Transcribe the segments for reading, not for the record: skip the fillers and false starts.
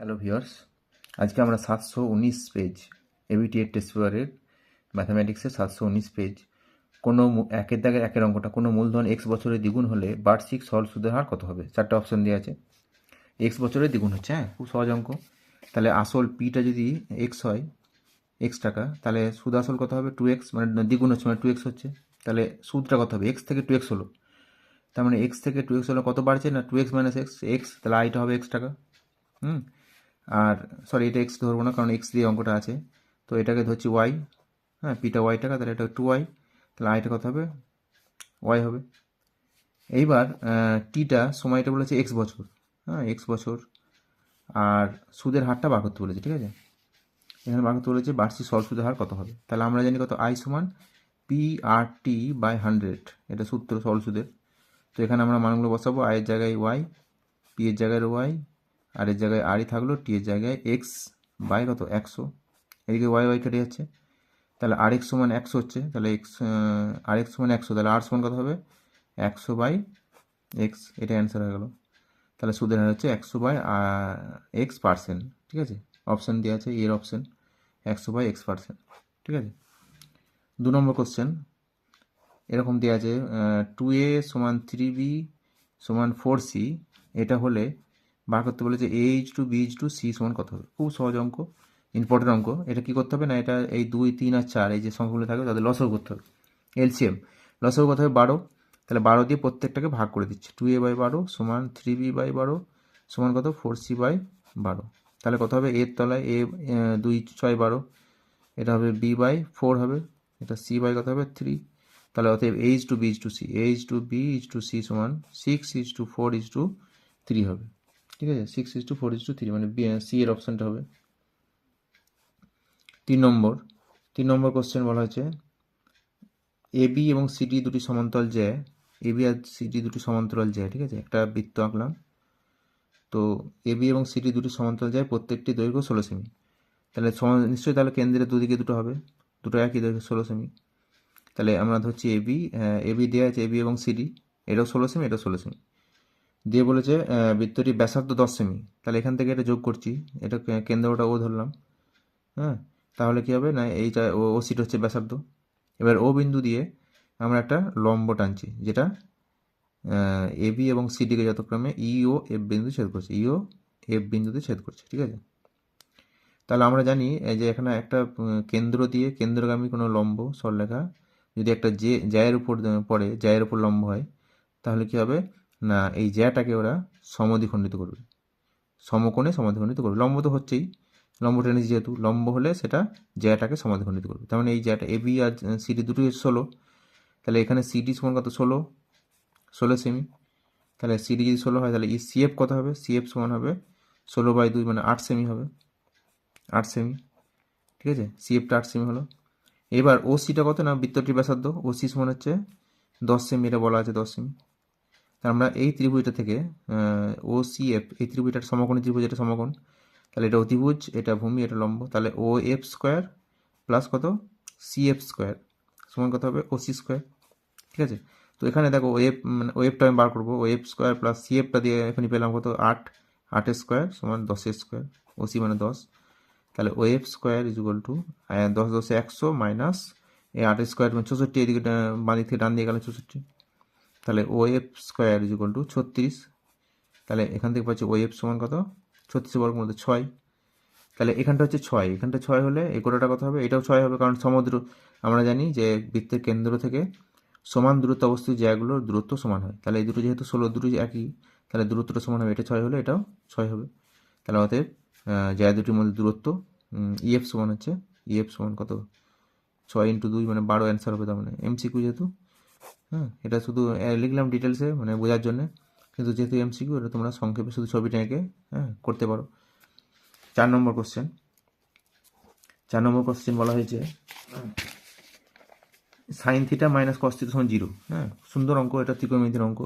Hello viewers, আজকে আমরা 719 page এবিটিএর test পেপারের ম্যাথামেটিক্সের 719 পেজ কোনো একের দাগের একের অঙ্কটা কোনো মূলধন এক্স বছরের দ্বিগুণ হলে বার্ষিক সরল সুদের হার কত হবে। চারটে অপশন দেওয়া আছে। এক্স বছরের দ্বিগুণ হচ্ছে, হ্যাঁ, খুব সহজ অঙ্ক। তাহলে আসল পিটা যদি এক্স হয়, এক্স টাকা, তাহলে সুদ আসল কত হবে? 2x, মানে দ্বিগুণ হচ্ছে মানে 2x হচ্ছে। তাহলে সুদটা কত হবে? এক্স থেকে 2x হলো, তার মানে এক্স থেকে 2x হলো কত বাড়ছে না 2x মাইনাস এক্স এক্স, তাহলে আইটা হবে এক্স টাকা। আর সরি, এটা এক্স ধরবো না, কারণ এক্স দিয়ে অঙ্কটা আছে, তো এটাকে ধরছি ওয়াই। হ্যাঁ, পিটা ওয়াই টাকা, তাহলে এটা 2y, তাহলে আইটা কত হবে? ওয়াই হবে। এইবার টিটা সময়টা বলেছে এক্স বছর, হ্যাঁ, এক্স বছর, আর সুদের হারটা বার করতে বলেছে, ঠিক আছে। এখানে বার করতে বলেছে বার্ষিক সরল সুদের হার কত হবে। তাহলে আমরা জানি কত, আই সমান পি আর টি বাই 100, এটা সূত্র সরল সুদের। তো এখানে আমরা মানগুলো বসাবো, আয়ের জায়গায় ওয়াই, পি এর জায়গায় ওয়াই, আর এর জায়গায় আরই থাকলো, টি এর জায়গায় এক্স বাই কত 100, এদিকে ওয়াই ওয়াই কেটে যাচ্ছে, তাহলে আর এক্স সমান 100 হচ্ছে, তাহলে এক্স আর এক্স সমান 100, তাহলে আর সমান কত হবে? 100 বাই এক্স, এটা অ্যান্সার হয়ে গেল। তাহলে সুদের হার হচ্ছে 100 বাই এক্স পার্সেন্ট, ঠিক আছে। অপশান দেওয়া আছে, এর অপশান 100 বাই এক্স পার্সেন্ট, ঠিক আছে। 2 নম্বর কোশ্চেন এরকম দেওয়া আছে, 2a সমান 3b সমান 4c, এটা হলে বার করতে বলেছে a/b/c সমান কত হবে। খুব সহজ অঙ্ক, ইম্পর্টেন্ট অঙ্ক। এটা কি করতে হবে না, এটা এই 2, 3 আর 4 এই যে সংখ্যাগুলো থাকবে তাদের লসও করতে হবে, এলসিএম। লসও কত হবে? 12। তাহলে 12 দিয়ে প্রত্যেকটাকে ভাগ করে দিচ্ছে, 2a বাই 12 সমান 3b বাই 12 সমান কত? 4c by 12। তাহলে কত হবে? এর তলায় এ 2 6 12, এটা হবে b বাই 4 হবে, এটা c বাই কত হবে? 3। তাহলে অতএব a/b/c, a/b/c সমান 6:4:3 হবে, ঠিক আছে। 6:4:3 মানে সি এর অপশানটা হবে। 3 নম্বর কোশ্চেন বলা হয়েছে, এবি এবং সিডি দুটি সমান্তরাল জ্যা, এবি আর সিডি দুটি সমান্তরাল জ্যা, ঠিক আছে। একটা বৃত্ত আঁকলাম, তো এবি এবং সিডি দুটি সমান্তরাল জ্যায় প্রত্যেকটি দৈর্ঘ্য 16 সেমি। তাহলে নিশ্চয়ই তাহলে কেন্দ্রের দুদিকে দুটো হবে, দুটো একই দৈর্ঘ্য 16 সেমি। তাহলে আমরা ধরছি এবি, এবি দেওয়া আছে এবি এবং সিডি, এটাও 16 সেমি, এটাও 16 সেমি। দিয়ে বলেছে বৃত্তটি ব্যাসার্ধ 10 সেমি, তাহলে এখান থেকে এটা যোগ করছি, এটা কেন্দ্রটা ও ধরলাম, হ্যাঁ। তাহলে কী হবে না, এইটা ও সিটা হচ্ছে ব্যাসার্ধ। এবার ও বিন্দু দিয়ে আমরা একটা লম্ব টানছি, যেটা এবি এবং সিডিকে যথাক্রমে ইও এফ বিন্দু ছেদ করছে, ইও এফ বিন্দুতে ছেদ করছে, ঠিক আছে। তাহলে আমরা জানি যে এখানে একটা কেন্দ্র দিয়ে কেন্দ্রগামী কোনো লম্ব সরলরেখা যদি একটা জ্যায়ের উপর পড়ে, জ্যায়ের উপর লম্ব হয়, তাহলে কি হবে না, এই জ্যাটাকে ওরা সমদ্বিখণ্ডিত করবে, সমকোণে সমদ্বিখণ্ডিত করবে। লম্ব তো হচ্ছেই, লম্ব টেনেছি যেহেতু, লম্ব হলে সেটা জ্যাটাকে সমদ্বিখণ্ডিত করবে। তার মানে এই জ্যাটা এবি আর সিডি দুটোই 16, তাহলে এখানে সিডি সমান কত? 16 সেমি। তাহলে সিডি যদি 16 হয়, তাহলে সিএফ কত হবে? সিএফ সমান হবে 16/2 মানে 8 সেমি হবে, 8 সেমি, ঠিক আছে। সিএফটা 8 সেমি হলো। এবার ও সিটা কত না, বৃত্তটির ব্যাসার্ধ ও সি সমান হচ্ছে 10 সেমি, এটা বলা আছে 10 সেমি। তা আমরা এই ত্রিভুজটা থেকে ও সি এফ, এই ত্রিভুজটার সমকোণী ত্রিভুজ, এটা সমকোণ, তাহলে এটা অতিভুজ, এটা ভূমি, এটা লম্ব, তাহলে ও এফ স্কোয়ার প্লাস কত? সি এফ স্কোয়ার সমান কত হবে? ও সি স্কোয়ার, ঠিক আছে। তো এখানে দেখো ওয়েব, মানে ওয়েবটা আমি বার করবো, ওয়েব স্কোয়ার প্লাস সি এফটা দিয়ে এখানে পেলাম কত? 8, 8 স্কোয়ার সমান 10 স্কোয়ার, ও সি মানে 10। তাহলে web square is equal to 10 10 100 minus এই 8 স্কোয়ার মানে 64, এদিকে বাঁ দিক থেকে ডান দিয়ে গেলে 64, তাহলে web square is equal to 36। তাহলে এখান থেকে পাচ্ছি ওয়েব সমান কত? 36 বর্গের মধ্যে 6। তাহলে এখানটা হচ্ছে 6, এখানটা 6 হলে এই গোটাটা কত হবে? এটাও 6 হবে, কারণ সমুদ্র আমরা জানি যে বৃত্তের কেন্দ্র থেকে সমান দূরত্ব অবস্থিত জায়গাগুলোর দূরত্ব সমান হয়। তাহলে এই দুটো যেহেতু 16, দুটো একই, তাহলে দূরত্বটা সমান হবে, এটা 6 হলে এটাও 6 হবে। তাহলে অতএব জায়গা দুটির মধ্যে দূরত্ব ইএফ সমান হচ্ছে, ইএফ সমান কত? 6 × 2 মানে 12 অ্যান্সার হবে। তার মানে এমসিকিউ যেহেতু, হ্যাঁ, এটা শুধু লিখলাম ডিটেলসে মানে বোঝার জন্য, কিন্তু যেহেতু এমসিকিউ, এটা তোমরা সংক্ষেপে শুধু ছবিটা এঁকে করতে পারো। 4 নম্বর কোশ্চেন, 4 নম্বর কোশ্চেন বলা হয়েছে sine theta minus cos theta সমান 0, হ্যাঁ, সুন্দর অঙ্ক, এটা ত্রিকোণমিতির অঙ্ক।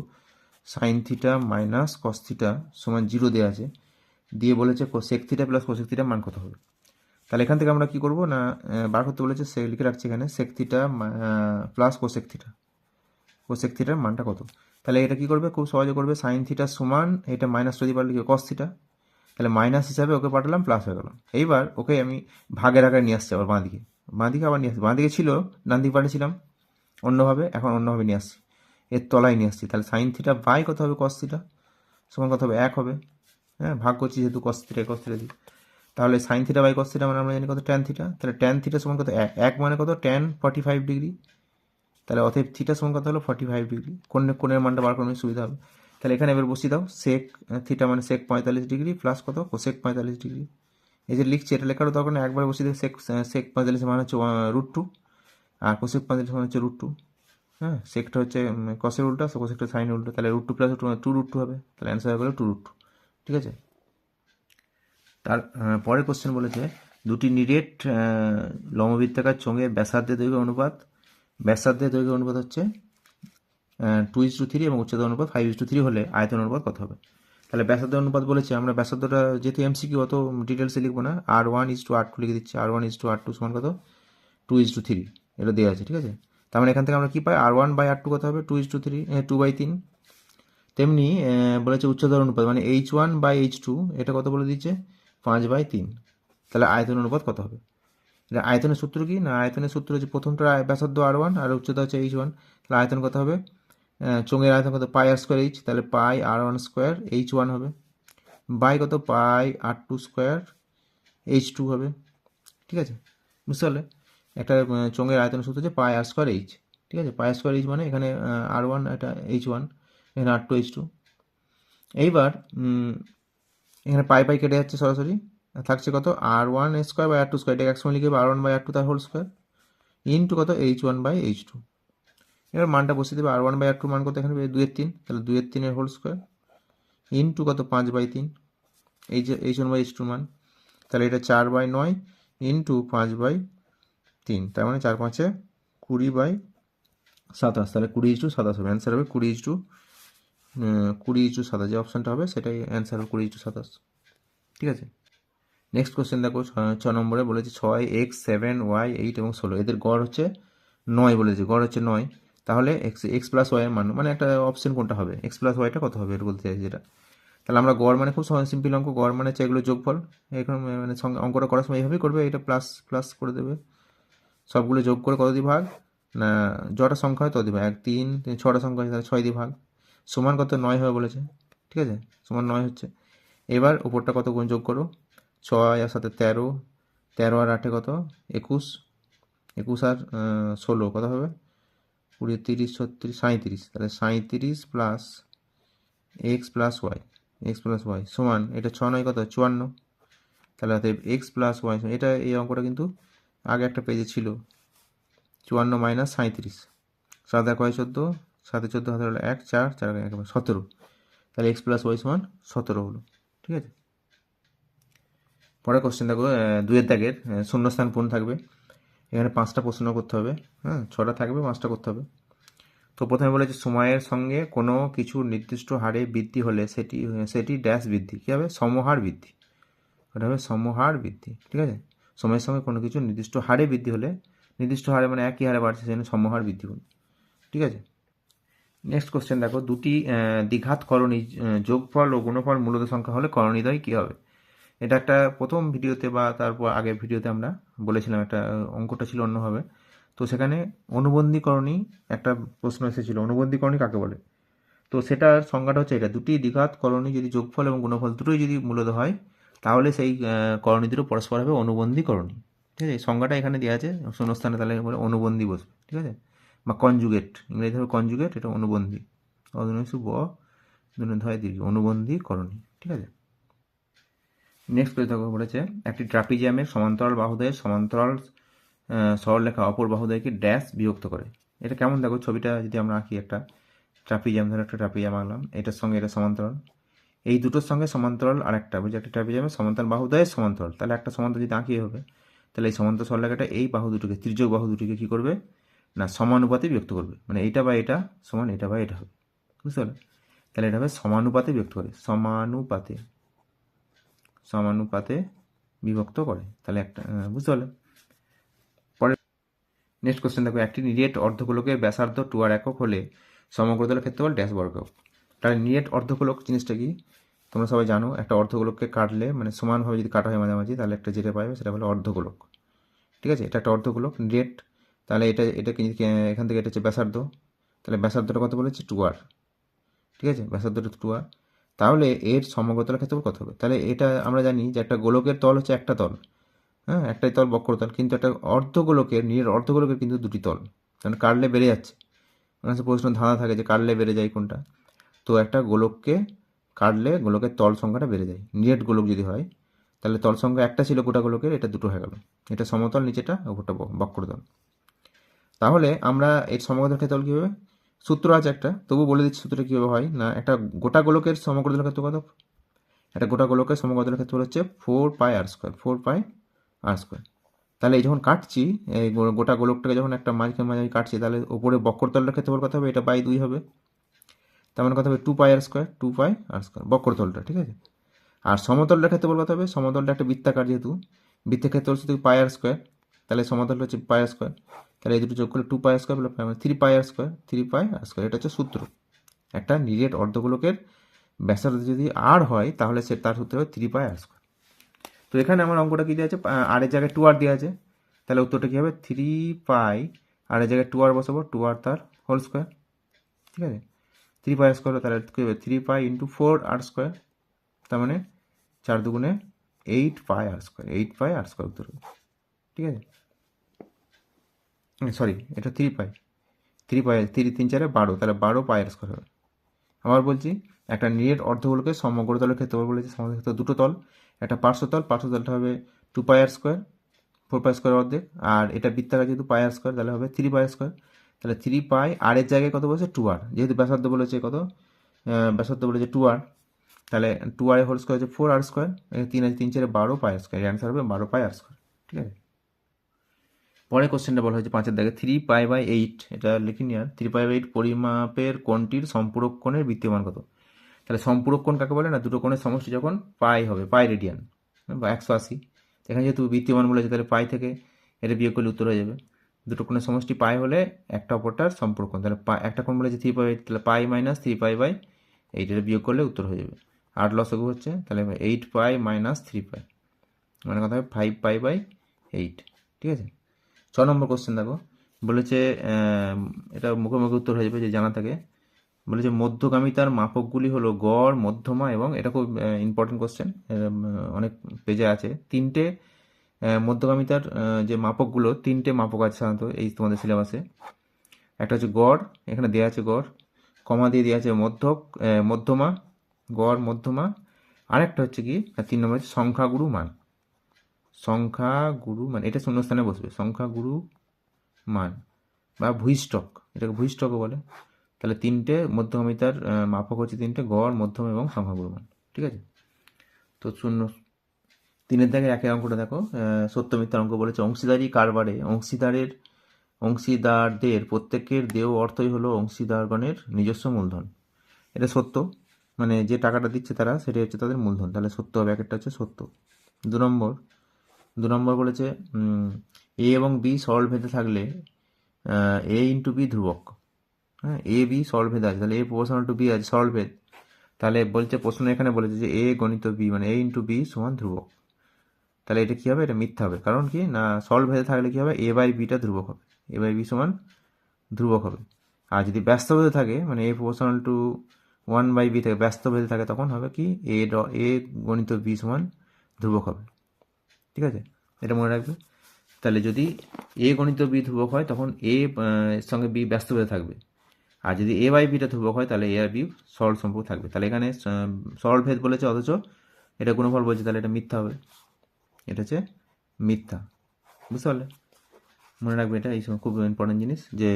Sine theta minus cos theta সমান 0 দেওয়া আছে, দিয়ে বলেছে sec theta plus cosec theta মান কত হবে। তাহলে এখান থেকে আমরা কি করব না, বার করতে বলেছে, সে লিখে রাখছি এখানে sec theta plus cosec theta, cosec থিটার মানটা কত। তাহলে এটা কি করবে, খুব সহজে করবে, সাইন থিটা সমান এটা মাইনাস যদি পারলে কস থিটা, তাহলে মাইনাস হিসাবে ওকে পাঠালাম, প্লাস হয়ে গেল। এইবার ওকে আমি ভাগের আকারে নিয়ে আসছি আবার বাঁদিকে আবার নিয়ে আসছি। বাঁদিকে ছিল, ডান দিকে পাঠিয়েছিলাম অন্যভাবে, এখন অন্যভাবে নিয়ে আসছি, এর তলায় নিয়ে আসছি। তাহলে সাইন থিটা বাই কত হবে, কস থিটা, সমান কত হবে, 1 হবে। হ্যাঁ, ভাগ করছি যেহেতু কস থিটা দিই। তাহলে sine theta by cos theta মানে আমরা জানি কত, ট্যান থিটা। তাহলে ট্যান থিটা সমান কত, 1 মানে কত, ট্যান 45 ডিগ্রি। তাহলে অতএব থিটা সমান কত হলো, 45 ডিগ্রি। কোণের মানটা বার করলে সুবিধা হবে। তাহলে এখানে এবার বসিয়ে দাও, সেক থিটা মানে সেক 45 ডিগ্রি প্লাস কত, কোসেক 45 ডিগ্রি। এই যে লিখছি, এটা লেখারও দরকার নেই, একবার বসিয়ে দেবে। সেক 45 মানে হচ্ছে √2, আর কোসেক 45 মানে হচ্ছে √2। হ্যাঁ, সেকটা হচ্ছে কসের উল্টো, কোসেকটা সাইনের উল্টো। তাহলে √2 প্লাস √2 হবে। তাহলে অ্যান্সার হয়ে গেলো 2√2। ঠিক আছে। তার পরের কোশ্চেন বলেছে, দুটি নিরেট লম্ববৃত্তাকার চোঙের ব্যাসার্ধের দৈর্ঘ্য অনুপাত হচ্ছে 2:3 এবং উচ্চতা অনুপাত 5:3 হলে আয়তন অনুপাত কত হবে। তাহলে ব্যাসার্ধ অনুপাত বলেছে, আমরা ব্যাসার্ধটা যেহেতু এমসিকিউ অত ডিটেলসে লিখবো না, R1:R2 লিখে দিচ্ছি। R1:R2 সমান কত, 2:3, এটা দেওয়া আছে। ঠিক আছে। তার মানে এখান থেকে আমরা কি পাই, R1/R2 কত হবে, 2:3, 2/3। তেমনি বলেছে উচ্চতার অনুপাত মানে H1/H2, এটা কত বলে দিচ্ছে, 5/3। তাহলে আয়তন অনুপাত কত হবে। এটা আয়তনের সূত্র কি না, আয়তনের সূত্র হচ্ছে প্রথমটা ব্যাসার্ধ R1 আর উচ্চতা হচ্ছে H1। তাহলে আয়তন কত হবে, চোঙের আয়তন কত, πr²h, তাহলে πr1² H1 হবে, বাই কত, πr2² H2 হবে। ঠিক আছে, বুঝতে পারলে। একটা চোঙের আয়তনের সূত্র হচ্ছে πr²h। ঠিক আছে, πr²h মানে এখানে R1, এটা H1, এখানে R2 H2। এইবার এখানে পাই কেটে যাচ্ছে সরাসরি, থাকছে কত, R1² এটাকে একসময় লিখে R1/R2 তার হোল স্কোয়ার ইন্টু কত, H1/H2। এবার মানটা বসিয়ে দেবে, R1/R2 মান কত, এখানে 2/3, তাহলে 2/3 হোল স্কোয়ার ইন্টু কত, 5/3, H1/H2 মান। তাহলে এটা 4/9 ইন্টু 5/3, তার মানে 4×5 20/27। তাহলে 20:27 হবে, অ্যান্সার হবে 20:27। যে অপশানটা হবে সেটাই অ্যান্সার হবে, 20:27। ঠিক আছে। নেক্সট কোশ্চেন দেখো, 6 নম্বরে বলেছে 6x 7y 8 এবং 16 এদের গড় হচ্ছে 9 বলেছে, গড় হচ্ছে 9। তাহলে এক্স প্লাস ওয়াই এর মান, মানে একটা অপশন কোনটা হবে, এক্স প্লাস ওয়াইটা কত হবে এটা বলতে চাইছি যেটা। তাহলে আমরা গড় মানে খুব সহজ সিম্পল অঙ্ক, গড় মানে হচ্ছে এগুলো যোগফল। এখন মানে অঙ্কটা করার সময় এইভাবেই করবে, এটা প্লাস প্লাস করে দেবে, সবগুলো যোগ করে কত দিয়ে ভাগ না, যটা সংখ্যা হয় তত দিয়ে ভাগ, 3 6টা সংখ্যা হয় তাহলে 6 দিয়ে ভাগ, সমান কত, 9 হবে বলেছে। ঠিক আছে, সমান 9 হচ্ছে। এবার উপরটা কত গুণ যোগ করো, 6 আর 7 13, 13 আর 8 কত, 21, 21 আর 16 কত হবে, 20, 30, 36, 37। তাহলে 37 প্লাস এক্স প্লাস ওয়াই সমান, এটা 6 9 কত, 54। তাহলে অতএব এক্স প্লাস ওয়াই, এটা এই অঙ্কটা কিন্তু আগে একটা পেজে ছিল, 54 মাইনাস 37, 7 এক হয় 14, 7 14 হাতে হলো 1, 4 4 একেবারে 17। তাহলে এক্স প্লাস ওয়াই সমান 17 হলো। ঠিক আছে। পরের কোশ্চেন দেখো, 2 দাগের শূন্যস্থান পূরণ থাকবে। এখানে 5টা প্রশ্ন করতে হবে, হ্যাঁ 6টা থাকবে, 5টা করতে হবে। তো প্রথমে বলেছে সময়ের সঙ্গে কোনো কিছু নির্দিষ্ট হারে বৃদ্ধি হলে সেটি ড্যাশ বৃদ্ধি, কী হবে, সমহার বৃদ্ধি, ওটা হবে সমহার বৃদ্ধি। ঠিক আছে, সময়ের সঙ্গে কোনো কিছু নির্দিষ্ট হারে বৃদ্ধি হলে, নির্দিষ্ট হারে মানে একই হারে বাড়ছে, সেজন্য সমহার বৃদ্ধি হল। ঠিক আছে। নেক্সট কোশ্চেন দেখো, দুটি দ্বিঘাত করণী যোগফল ও গুণফল মূলত সংখ্যা হলে করণীদ্বয় কী হবে। এটা একটা প্রথম ভিডিওতে বা তারপর আগের ভিডিওতে আমরা বলেছিলাম, একটা অঙ্কটা ছিল অন্যভাবে। তো সেখানে অনুবন্ধীকরণী একটা প্রশ্ন এসেছিল, অনুবন্ধীকরণী কাকে বলে। তো সেটার সংজ্ঞাটা হচ্ছে এটা, দুটি দ্বিঘাত করণী যদি যোগফল এবং গুণফল দুটোই যদি মূলত হয়, তাহলে সেই করণী দুটো পরস্পর হবে অনুবন্ধীকরণী। ঠিক আছে, সংজ্ঞাটা এখানে দেওয়া আছে শূন্যস্থানে, তাহলে বলে অনুবন্ধী বসবে। ঠিক আছে, বা কনজুগেট, ইংরেজি হবে কনজুগেট, এটা অনুবন্ধী, অদনসু ব ধয় দীর্ঘ, অনুবন্ধীকরণী। ঠিক আছে। নেক্সট পেজ দেখো, বলেছে একটি ট্রাপিজিয়ামের সমান্তরাল বাহুদ্বয়ের সমান্তরাল সরলরেখা অপর বাহুদ্বয়কে ড্যাশ বিভক্ত করে। এটা কেমন দেখো, ছবিটা যদি আমরা আঁকি, একটা ট্রাপিজিয়াম, ধরো একটা ট্রাপিজিয়াম আঁকলাম, এটার সঙ্গে এটা সমান্তরাল, এই দুটোর সঙ্গে সমান্তরাল আরেকটা, বুঝছি একটা ট্রাপিজিয়ামের সমান্তরাল বাহুদ্বয়ের সমান্তরাল, তাহলে একটা সমান্তরাল যদি আঁকিয়ে হবে, তাহলে এই সমান্তরাল সরলরেখাটা এই বাহু দুটোকে, তির্যক বাহু দুটোকে কী করবে না, সমানুপাতে বিভক্ত করবে, মানে এইটা বা এটা সমান এটা বা এটা হবে, বুঝতে পারলে। তাহলে এটা হবে সমানুপাতে বিভক্ত করে, সমানুপাতে বিভক্ত করে, তাহলে একটা, বুঝতে পারলে। পরে নেক্সট কোশ্চেন দেখো, একটি নিরেট অর্ধগোলকের ব্যাসার্ধ 2r একক হলে সমগ্রতলের ক্ষেত্রফল ড্যাশ বর্গ। তাহলে নিরেট অর্ধগোলক জিনিসটা কি, তোমরা সবাই জানো একটা অর্ধগোলককে কাটলে মানে সমানভাবে যদি কাটা হয় মাঝামাঝি তাহলে একটা যেটা পাবে সেটা হলো অর্ধগোলক। ঠিক আছে, এটা একটা অর্ধগোলক রেট। তাহলে এটাকে এখান থেকে এটা হচ্ছে ব্যাসার্ধ, তাহলে ব্যাসার্ধটা কত বলেছে 2r। ঠিক আছে, ব্যাসার্ধটা 2r। তাহলে এর সমগ্রতলের ক্ষেত্রফল কত হবে? তাহলে এটা আমরা জানি যে একটা গোলকের তল হচ্ছে একটা তল, হ্যাঁ একটাই তল বক্রতল, কিন্তু একটা অর্ধগোলকের কিন্তু দুটি তল, কারণ কাটলে বেড়ে যাচ্ছে। মানে প্রশ্ন ধাঁধা থাকে যে কাটলে বেড়ে যায় কোনটা। তো একটা গোলককে কাটলে গোলকের তল সংখ্যাটা বেড়ে যায়। নিরেট গোলক যদি হয় তাহলে তল সংখ্যা একটা ছিল গোটা গোলকের, এটা দুটো হয়ে গেল। এটা সমতল, নিচেটা ওপরটা বক্রতল। তাহলে আমরা এর সমগ্রতল ক্ষেত্রফল কীভাবে, সূত্র আছে একটা, তবু বলে দিচ্ছি সূত্রটা কীভাবে হয় না। একটা গোটা গোলকের সমগ্রতল ক্ষেত্রফল কত? একটা গোটা গোলকের সমগ্রতল ক্ষেত্রফল হচ্ছে 4πr², 4πr²। তাহলে এই যখন কাটছি, এই গোটা গোলকটাকে যখন একটা মাঝে কাটছি, তাহলে ওপরে বক্রতলটার ক্ষেত্রফল কত হবে? এটা বাই 2 হবে। তার মানে কত হবে? 2πr², 2πr², বক্রতলটা। ঠিক আছে, আর সমতলটার ক্ষেত্রফল কত হবে? সমতলটা একটা বৃত্তাকার, যেহেতু বৃত্তের ক্ষেত্রফল শুধু πr², তাহলে সমতলটা হচ্ছে πr²। তাহলে এই দুটো যোগ করলে 2πr² প্লাস 3πr², 3πr²। এটা হচ্ছে সূত্র। একটা নিরেট অর্ধগোলকের ব্যাসার্ধ যদি আর হয় তাহলে তার সূত্র হবে 3πr²। তো এখানে আমার অঙ্কটা কী দেওয়া আছে? আর এর জায়গায় 2r দেওয়া আছে, তাহলে উত্তরটা কী হবে? 3π, আর এর জায়গায় 2r বসাবো, 2r তার হোল স্কোয়ার। ঠিক আছে, 3πr², তাহলে কী হবে? 3π ইন্টু 4r², তার মানে 4 দুগুণে 8πr², 8πr² উত্তর হবে। ঠিক আছে, সরি এটা 3π, 3π 3 4 12, তাহলে 12πr² হবে। আবার বলছি, একটা নিরেট অর্ধগোলকের সমগ্রতলের ক্ষেত্রফল বলেছে, সমগ্র ক্ষেত্র দুটো তল, একটা পার্শ্বতল, পার্শ্বতলটা হবে 2πr², 4π² অর্ধেক, আর এটা বৃত্তাকার যেহেতু πr², তাহলে হবে 3πr²। তাহলে 3π, আর এর জায়গায় কত বলেছে? 2r, যেহেতু ব্যাসার্ধ বলেছে কত, ব্যাসার্ধ বলেছে 2r, তাহলে 2r হোল স্কোয়ার হচ্ছে 4r², 3 আছে 3 4 12πr², এর অ্যান্সার হবে 12πr²। ঠিক আছে, পরের কোশ্চেনটা বলা হয়েছে 5-এর দাগে 3π/8, এটা লিখে নিয়ে 3π/8 পরিমাপের কোণটির সম্পূরক কোণের বৃত্তীয় মান কত? তাহলে সম্পূরক কোণ কাকে বলে না? দুটো কোণের সমষ্টি যখন পাই হবে, পাই রেডিয়ান বা 180। এখানে যেহেতু বৃত্তীয় মান বলেছে, তাহলে পাই থেকে এটা বিয়োগ করলে উত্তর হয়ে যাবে। দুটো কোণের সমষ্টি পাই হলে একটা অপরটার সম্পূরক কোণ, তাহলে একটা কোণ বলেছে 3π/8, তাহলে পাই মাইনাস 3π/8, এটা বিয়োগ করলে উত্তর হয়ে যাবে। 8 লসাগু হচ্ছে, তাহলে 8π মাইনাস 3π, মানে কথা হবে 5π/8। ঠিক আছে, 6 নম্বর কোশ্চেন দেখো, বলেছে এটা মুখোমুখি উত্তর হয়ে যাবে যে জানা থাকে। বলেছে মধ্যগামিতার মাপকগুলি হলো গড়, মধ্যমা এবং, এটা খুব ইম্পর্টেন্ট কোশ্চেন, অনেক পেজে আছে। তিনটে মধ্যগামিতার যে মাপকগুলো, তিনটে মাপক আছে সাধারণত এই তোমাদের সিলেবাসে। একটা হচ্ছে গড়, এখানে দেওয়া আছে গড়, কমা দিয়ে দেওয়া আছে মধ্যমা, গড় মধ্যমা। আরেকটা হচ্ছে কি, 3 নম্বর হচ্ছে সংখ্যাগুরু মান, সংখ্যাগুরু মান, এটা শূন্যস্থানে বসবে, সংখ্যাগুরু মান বা ভূইষ্ঠক, এটাকে ভূইষ্ঠকও বলে। তাহলে তিনটে মধ্যগামিতার মাপক হচ্ছে তিনটে, গড়, মধ্যম এবং সংখ্যাগুরু মান। ঠিক আছে, তো 3-এর দাগে একের অঙ্কটা দেখো, সত্য মিথ্যার অঙ্ক বলেছে। অংশীদারি কারবারে অংশীদারদের প্রত্যেকের দেয় অর্থই হলো অংশীদারগণের নিজস্ব মূলধন। এটা সত্য, মানে যে টাকাটা দিচ্ছে তারা, সেটাই হচ্ছে তাদের মূলধন, তাহলে সত্য হবে, একটা হচ্ছে সত্য। 2 নম্বর বলেছে এ এবং বি সরল ভেদে থাকলে এ ইন্টু বি ধ্রুবক। হ্যাঁ, এ বি সরল ভেদ আছে, তাহলে এ প্রপোর্শনাল টু বি আছে, সরল ভেদ। তাহলে বলছে প্রশ্ন এখানে বলেছে যে এ গণিত বি, মানে এ ইন্টু বি সমান ধ্রুবক। তাহলে এটা কী হবে? এটা মিথ্যা হবে, কারণ কি না, সরল ভেদে থাকলে কী হবে? এ বাই বিটা ধ্রুবক হবে, এ বাই বি সমান ধ্রুবক হবে। আর যদি ব্যস্ত ভেদে থাকে, মানে এ প্রপোর্শনাল টু 1/b থেকে ব্যস্ত ভেদে থাকে, তখন হবে কি এ গণিত বি সমান ধ্রুবক হবে। ঠিক আছে, এটা মনে রাখবে। তাহলে যদি এ গণিত বি ধ্রুবক হয়, তখন এ সঙ্গে বি ব্যস্ত ভেদে থাকবে। আর যদি এ বাই বিটা ধ্রুবক হয়, তাহলে এ আর বি সরল সম্পর্ক থাকবে। তাহলে এখানে সরল ভেদ বলেছে, অথচ এটা গুণফল বলছে, তাহলে এটা মিথ্যা হবে, এটা হচ্ছে মিথ্যা। বুঝতে পারলে? মনে রাখবে এটা, এই সময় খুব ইম্পর্টেন্ট জিনিস, যে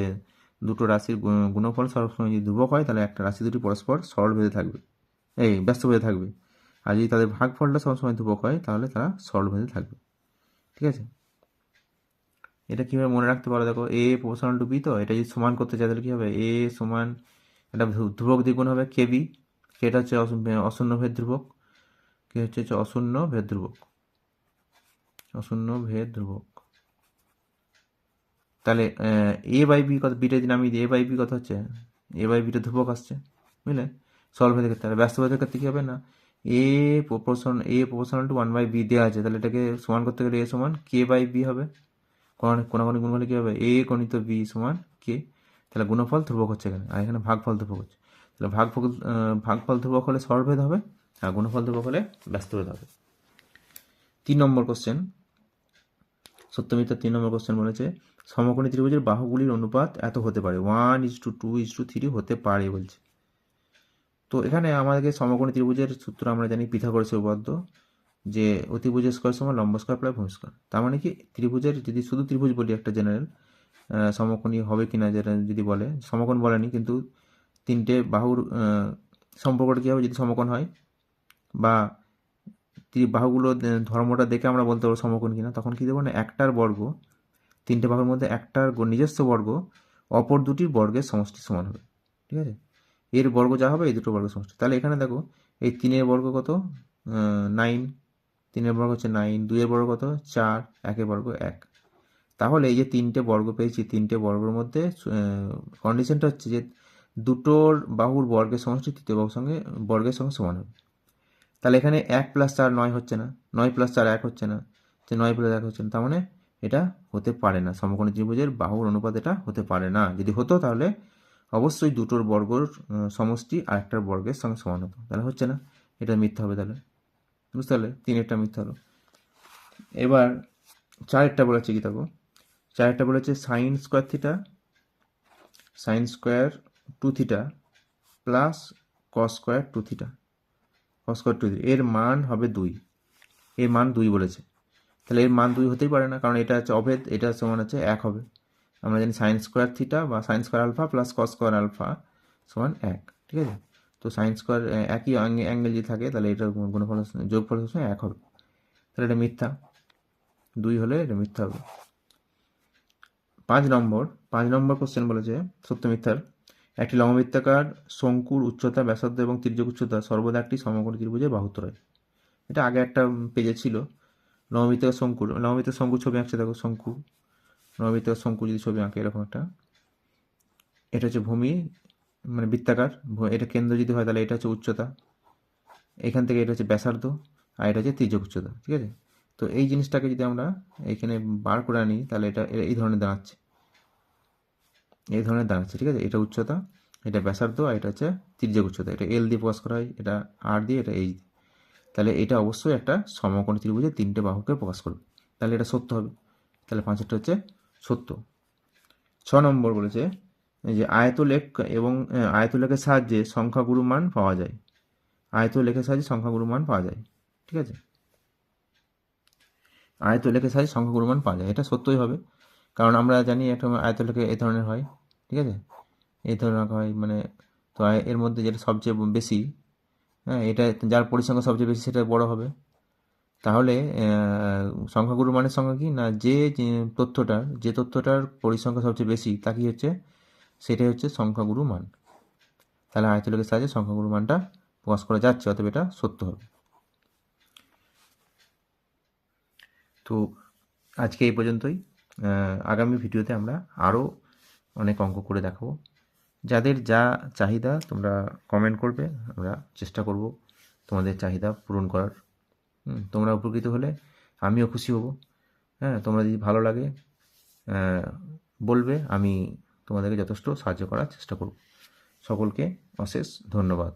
দুটো রাশির গুণফল সবসময় যদি ধ্রুবক হয়, তাহলে একটা রাশি দুটি পরস্পর সরল ভেদে থাকবে, এই ব্যস্ত ভেদে থাকবে। আর যদি তাদের ভাগফলটা সবসময় ধ্রুবক হয়, তাহলে তারা সরল ভেদে থাকবে। ঠিক আছে, এটা কীভাবে মনে রাখতে পারো দেখো, এ প্রপোর্শনাল টু বি, তো এটা যদি সমান করতে চাই তাহলে কী হবে? এ সমান, এটা ধ্রুবক দ্বিগুণ হবে কেবি, এটা হচ্ছে অশূন্য ভেদ ধ্রুবক, কে হচ্ছে অশূন্য ভেদ ধ্রুবক, অশূন্য ভেদ ধ্রুবক। তাহলে এ বাই বি কত, বিটা যদি নামি দিই, এ বাই বি কত হচ্ছে, এ বাই বিটা ধ্রুবক আসছে, বুঝলে? সরল ভেদের ক্ষেত্রে। ব্যস্ত ভেদের ক্ষেত্রে কী হবে না, প্রপোর্শনাল টু 1/b দেওয়া আছে, তাহলে এটাকে সমান করতে গেলে a সমান k/b হবে। কোনাকুনি গুণ করলে কী হবে, a গণিত b সমান k। তাহলে গুণফল ধ্রুবক হচ্ছে এখানে, আর এখানে ভাগফল ধ্রুবক হচ্ছে। তাহলে ভাগফল ধ্রুবক হলে সরলভেদ হবে, আর গুণফল ধ্রুবক হলে ব্যস্তভেদ হবে। 3 নম্বর কোশ্চেন, সত্য মিথ্যা 3 নম্বর কোশ্চেন বলেছে সমকোণী ত্রিভুজের বাহুগুলির অনুপাত এত হতে পারে, 1:2:3 হতে পারে বলছে। তো এখানে আমাদেরকে সমকোণী ত্রিভুজের সূত্র আমরা জানি পিথাগোরাসের উপপাদ্য, যে অতিভুজ স্কয়ার সমান লম্ব স্কয়ার প্লাস ভূমি স্কয়ার। তার মানে কি ত্রিভুজের, যদি শুধু ত্রিভুজ বলি একটা জেনারেল, সমকোণী হবে কিনা যেটা যদি বলে, সমকোণ বলেনি কিন্তু তিনটে বাহুর সম্পর্কটা কী হবে যদি সমকোণ হয়, বা বাহুগুলো ধর্মটা দেখে আমরা বলতে পারবো সমকোণ কিনা। তখন কী দেবো না, একটার বর্গ, তিনটে বাহুর মধ্যে একটার নিজস্ব বর্গ অপর দুটির বর্গের সমষ্টি সমান হবে, ঠিক আছে। এর বর্গ যা হবে এই দুটো বর্গের সমষ্টি। তাহলে এখানে দেখো এই 3-এর বর্গ কত, 9, 3-এর বর্গ হচ্ছে 9, 2-এর বর্গ কত 4, 1-এর বর্গ 1। তাহলে এই যে তিনটে বর্গ পেয়েছি, তিনটে বর্গের মধ্যে কন্ডিশনটা হচ্ছে যে দুটোর বাহুর বর্গের সমষ্টি তৃতীয় বাহুর সঙ্গে বর্গের সঙ্গে সমান হবে। তাহলে এখানে 1 + 4 9 হচ্ছে না, 9 + 4 1 হচ্ছে না, যে 9 + 1 হচ্ছে না। তার মানে এটা হতে পারে না, সমকোণী ত্রিভুজের বাহুর অনুপাত এটা হতে পারে না। যদি হতো তাহলে অবশ্যই দুটোর বর্গর সমষ্টি আর একটার বর্গের সঙ্গে সমান হতো, তাহলে হচ্ছে না, এটা মিথ্যা হবে। তাহলে বুঝতে পারলে, 3-এরটা মিথ্যা হলো। এবার 4-এরটা বলেছে কি দেখো, 4-এরটা বলেছে sin square theta, sin square 2 theta plus cos square 2 theta, cos square 2 theta এর মান হবে 2, এর মান 2 বলেছে। তাহলে এর মান 2 হতেই পারে না, কারণ এটা হচ্ছে অভেদ, এটা সমান হচ্ছে 1 হবে। আমরা জানি সাইন স্কোয়ার থিটা বা sine square alpha plus cos square alpha সমান 1, ঠিক আছে। তো সাইন স্কোয়ার একই অ্যাঙ্গেল যদি থাকে তাহলে এটা গুণফল যোগফল সবসময় 1 হবে, তাহলে এটা মিথ্যা, 2 হলে এটা মিথ্যা হবে। 5 নম্বর কোশ্চেন বলেছে সত্য মিথ্যার, একটি লম্ববৃত্তাকার শঙ্কুর উচ্চতা, ব্যাসার্ধ এবং তির্যক উচ্চতা সর্বদা একটি সমকোণী ত্রিভুজের বাহুত্রয়। এটা আগে একটা পেজে ছিল। লম্ববৃত্তাকার শঙ্কুর ছবি আঁকছে দেখো, লম্ববৃত্তাকার শঙ্কু যদি ছবি আঁকে এরকম একটা, এটা হচ্ছে ভূমি মানে বৃত্তাকার, এটা কেন্দ্র যদি হয় তাহলে এটা হচ্ছে উচ্চতা, এখান থেকে এটা হচ্ছে ব্যাসার্ধ, আর এটা হচ্ছে তির্যক উচ্চতা, ঠিক আছে। তো এই জিনিসটাকে যদি আমরা এখানে বার করে আনি তাহলে এটা এই ধরনের দাঁড়াচ্ছে, ঠিক আছে। এটা উচ্চতা, এটা ব্যাসার্ধ, আর এটা হচ্ছে তির্যক উচ্চতা। এটা এল দিয়ে প্রকাশ করা হয়, এটা আর দিয়ে, এটা এইচ দিয়ে। তাহলে এটা অবশ্যই একটা সমকোণী ত্রিভুজের 3টে বাহুকে প্রকাশ করবে, তাহলে এটা সত্য হবে। তাহলে 5-এরটা হচ্ছে সত্য। 6 নম্বর বলেছে যে আয়তলেখ এবং আয়তলেখের সাহায্যে সংখ্যাগুরু মান পাওয়া যায়, আয়তলেখের সাহায্যে সংখ্যাগুরু মান পাওয়া যায়, ঠিক আছে। আয়তলেখের সাহায্যে সংখ্যাগুরু মান পাওয়া যায়, এটা সত্যই হবে, কারণ আমরা জানি একটা আয়তলেখে এই ধরনের হয়, ঠিক আছে, এই ধরনের হয় মানে। তো এর মধ্যে যেটা সবচেয়ে বেশি, হ্যাঁ, এটা যার পরিসংখ্যা সবচেয়ে বেশি সেটা বড় হবে। তাহলে সংখ্যাগুরু মানের সংখ্যা কি না, যে তথ্যটার পরিসংখ্যা সবচেয়ে বেশি তা কি হচ্ছে, সেটাই হচ্ছে সংখ্যাগুরু মান। তাহলে আয়তলেখের সাহায্যে সংখ্যাগুরু মানটা প্রকাশ করা যাচ্ছে, অতএব এটা সত্য হবে। তো আজকে এই পর্যন্তই। আগামী ভিডিওতে আমরা আরও অনেক অঙ্ক করে দেখাবো। যাদের যা চাহিদা তোমরা কমেন্ট করবে, আমরা চেষ্টা করব তোমাদের চাহিদা পূরণ করার। তোমরা উপকৃত হলে আমিও খুশি হব। হ্যাঁ, তোমরা যদি ভালো লাগে বলবে, আমি তোমাদেরকে যথেষ্ট সাহায্য করার চেষ্টা করব। সকলকে অশেষ ধন্যবাদ।